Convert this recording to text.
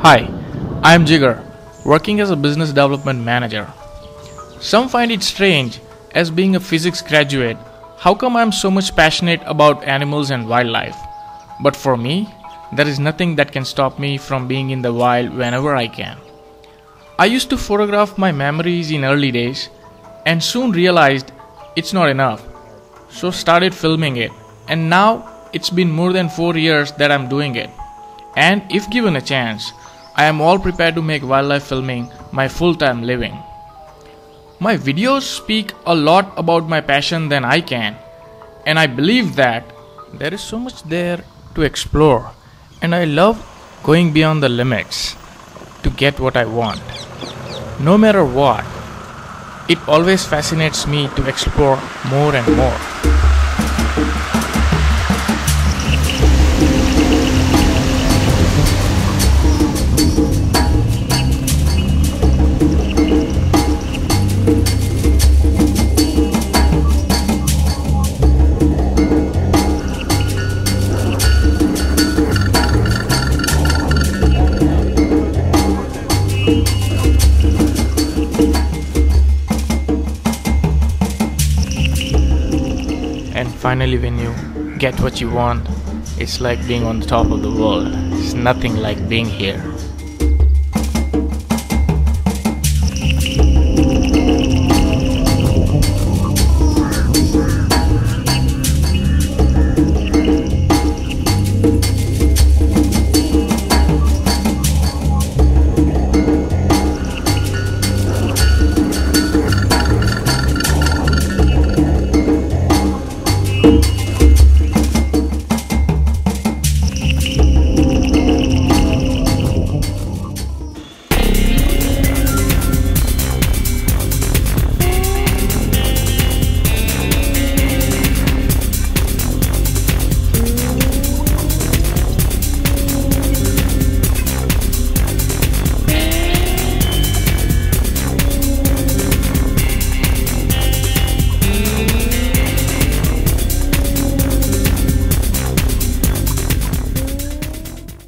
Hi, I am Jigar, working as a business development manager. Some find it strange, as being a physics graduate, how come I am so much passionate about animals and wildlife? But for me, there is nothing that can stop me from being in the wild whenever I can. I used to photograph my memories in early days and soon realized it's not enough, so started filming it, and now it's been more than 4 years that I'm doing it. And if given a chance, I am all prepared to make wildlife filming my full-time living. My videos speak a lot about my passion than I can, and I believe that there is so much there to explore, and I love going beyond the limits to get what I want. No matter what, it always fascinates me to explore more and more. And finally, when you get what you want, it's like being on the top of the world. It's nothing like being here.